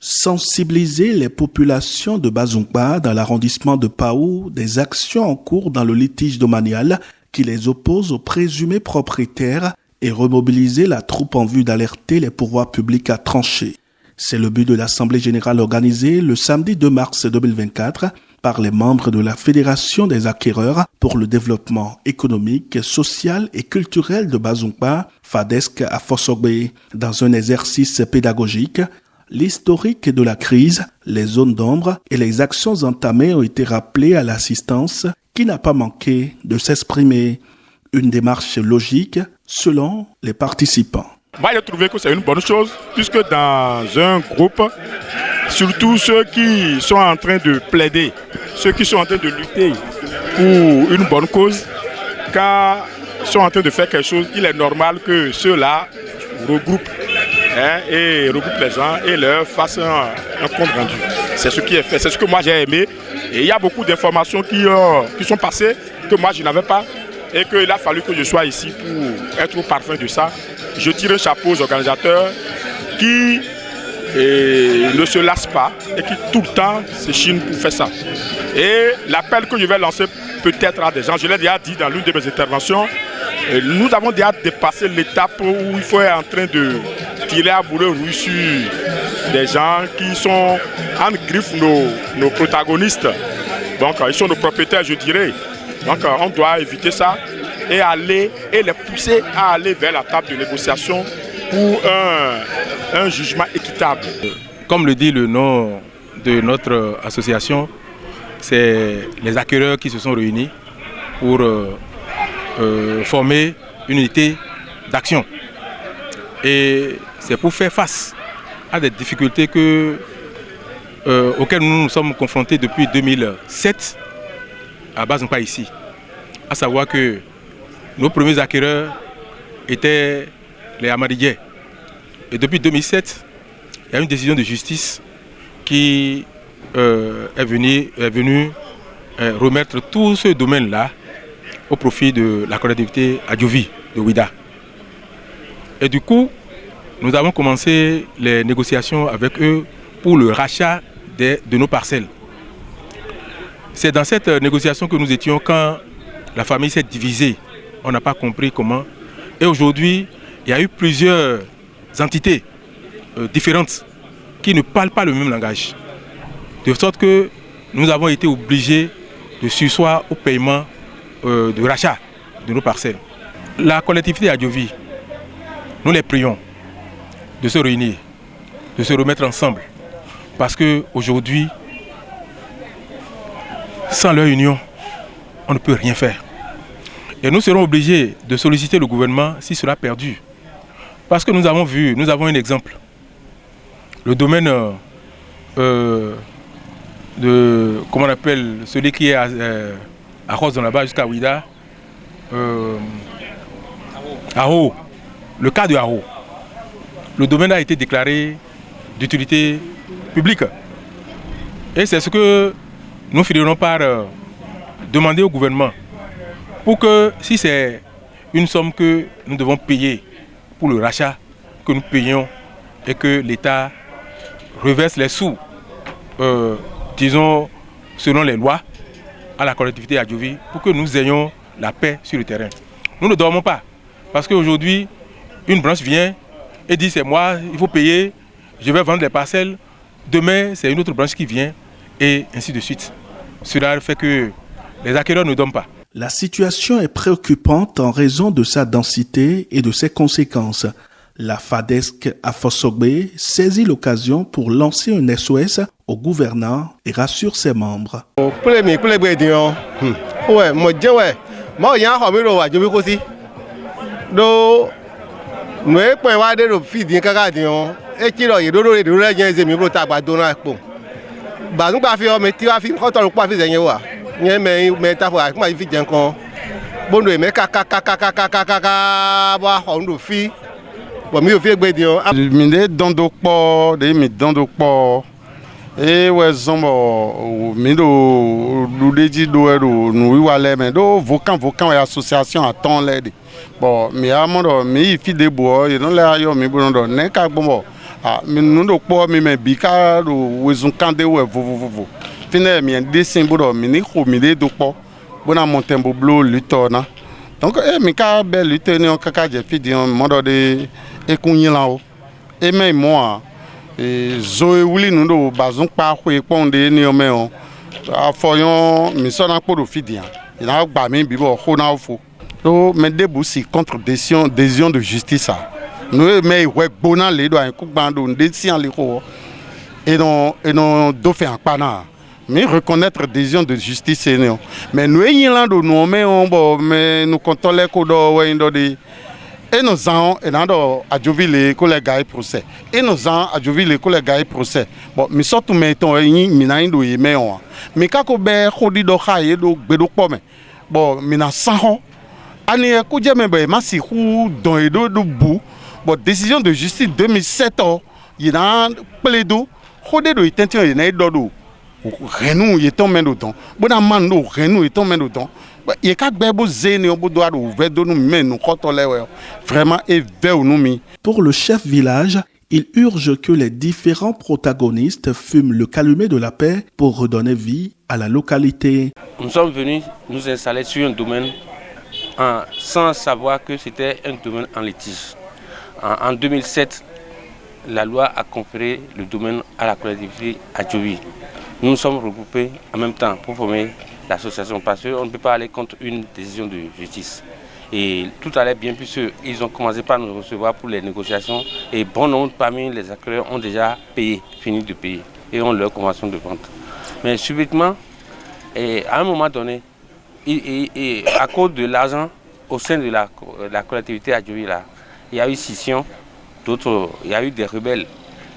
Sensibiliser les populations de Bazungba dans l'arrondissement de Pao des actions en cours dans le litige domanial qui les oppose aux présumés propriétaires et remobiliser la troupe en vue d'alerter les pouvoirs publics à trancher. C'est le but de l'Assemblée générale organisée le samedi 2 mars 2024 par les membres de la Fédération des acquéreurs pour le développement économique, social et culturel de Bazungba, FADESC à Fosogbe, dans un exercice pédagogique. L'historique de la crise, les zones d'ombre et les actions entamées ont été rappelées à l'assistance qui n'a pas manqué de s'exprimer. Une démarche logique selon les participants. Moi, j'ai trouvé que c'est une bonne chose puisque dans un groupe, surtout ceux qui sont en train de plaider, ceux qui sont en train de lutter pour une bonne cause, quand ils sont en train de faire quelque chose, il est normal que ceux-là regroupent. Et regroupe les gens et leur fasse un compte rendu. C'est ce qui est fait, c'est ce que moi j'ai aimé. Et il y a beaucoup d'informations qui sont passées que moi je n'avais pas et qu'il a fallu que je sois ici pour être au parfum de ça. Je tire un chapeau aux organisateurs qui ne se lassent pas et qui tout le temps s'échinent pour faire ça. Et l'appel que je vais lancer peut-être à des gens, je l'ai déjà dit dans l'une de mes interventions, nous avons déjà dépassé l'étape où il faut être en train de tirer à boulet rouge sur des gens qui sont en griffe nos protagonistes. Donc ils sont nos propriétaires, je dirais. Donc on doit éviter ça et les pousser à aller vers la table de négociation pour un jugement équitable. Comme le dit le nom de notre association, c'est les acquéreurs qui se sont réunis pour former une unité d'action. Et c'est pour faire face à des difficultés auxquelles nous nous sommes confrontés depuis 2007 à Bazungba ici. À savoir que nos premiers acquéreurs étaient les Amadidjais. Et depuis 2007, il y a une décision de justice qui est venue remettre tout ce domaine-là au profit de la collectivité Adjovi de Ouida. Et du coup, nous avons commencé les négociations avec eux pour le rachat de nos parcelles. C'est dans cette négociation que nous étions quand la famille s'est divisée. On n'a pas compris comment. Et aujourd'hui, il y a eu plusieurs entités différentes qui ne parlent pas le même langage. De sorte que nous avons été obligés de surseoir au paiement de rachat de nos parcelles. La collectivité Adjovi, nous les prions de se réunir, de se remettre ensemble. Parce qu'aujourd'hui, sans leur union, on ne peut rien faire. Et nous serons obligés de solliciter le gouvernement si cela perdu. Parce que nous avons un exemple. Le domaine comment on appelle, celui qui est à Rose dans la bas jusqu'à Ouida, Aho, le cas de Aho. Le domaine a été déclaré d'utilité publique. Et c'est ce que nous finirons par demander au gouvernement pour que, si c'est une somme que nous devons payer pour le rachat, que nous payons et que l'État reverse les sous, disons, selon les lois, à la collectivité Adjovi pour que nous ayons la paix sur le terrain. Nous ne dormons pas parce qu'aujourd'hui, une branche vient et dit c'est moi, il faut payer, je vais vendre les parcelles. Demain, c'est une autre branche qui vient et ainsi de suite. Cela fait que les acquéreurs ne dorment pas. La situation est préoccupante en raison de sa densité et de ses conséquences. La FADESC à Fosogbe saisit l'occasion pour lancer un SOS au gouvernant et rassure ses membres. E ouais zombo mido ludeji doero no iwale me do vocan ouais association aton lede bon mi amodo mi fi de bo you don't let yo mi bo do ne ka gbomo mais nous do po mi me bika do wezun kande we vovovovo fine mi dessin bodo mi ni ko mi de do po bona montembo blo lutona donc mi ka be luteni on kaka je fidi on modo de e kunyin la o e me mo e zo e wuli nu do bazun pa ko e ponde ni o me on afoyon mi so na po do fidi an ina gba mi bi bo ko na ofo to me debusi contre décision de justice a nous mais ouais bona les doit coup bando décision les ko et non do fait en pana mais reconnaître décision de justice mais nous y lando nous mais on bon mais nous comptons les ko do ouais ndo de et nous en et dans adjuvile ko les gars procès et nous en adjuvile ko les gars procès bon mais surtout mettons mi na ndo y mais on mais ka ko be ko di do khaye do gbedo po me bon mi na san ani ko je me be masi ku don e do bu bon décision de justice 2007 il a plaido khode do intention il na do do renu il ton men do don bona man do renu il ton men do don il ka gbe bo zeni o bo do do ve do nu men nu koto lewe vraiment et ve nu mi. Pour le chef village, il urge que les différents protagonistes fument le calumet de la paix pour redonner vie à la localité. Nous sommes venus nous installer sur un domaine sans savoir que c'était un domaine en litige. En 2007, la loi a conféré le domaine à la collectivité Adjovi. Nous nous sommes regroupés en même temps pour former l'association parce qu'on ne peut pas aller contre une décision de justice. Et tout allait bien puisqu'ils ont commencé par nous recevoir pour les négociations et bon nombre parmi les acteurs ont déjà payé, fini de payer et ont leur convention de vente. Mais subitement, à un moment donné, à cause de l'argent au sein de la collectivité Adjovi, il y a eu scission, d'autres, il y a eu des rebelles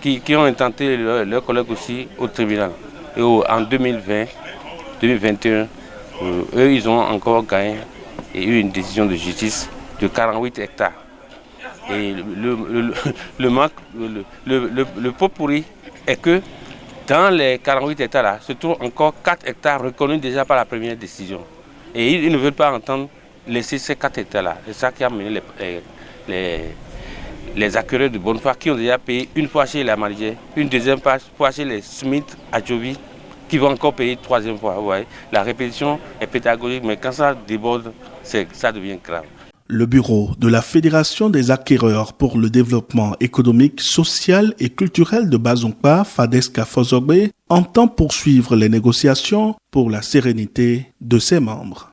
qui ont intenté leurs collègues aussi au tribunal. Et en 2020, 2021, eux, ils ont encore gagné et eu une décision de justice de 48 hectares. Et le pot pourri est que dans les 48 hectares là, se trouvent encore 4 hectares reconnus déjà par la première décision. Et ils ne veulent pas entendre laisser ces 4 hectares là. C'est ça qui a mené les acquéreurs de bonne foi qui ont déjà payé une fois chez la Marigé, une deuxième fois chez les Smith à Djovi, qui vont encore payer une troisième fois. Vous voyez. La répétition est pédagogique, mais quand ça déborde, ça devient grave. Le bureau de la Fédération des acquéreurs pour le développement économique, social et culturel de Bazonkpa, Fadeska Fozogbe, entend poursuivre les négociations pour la sérénité de ses membres.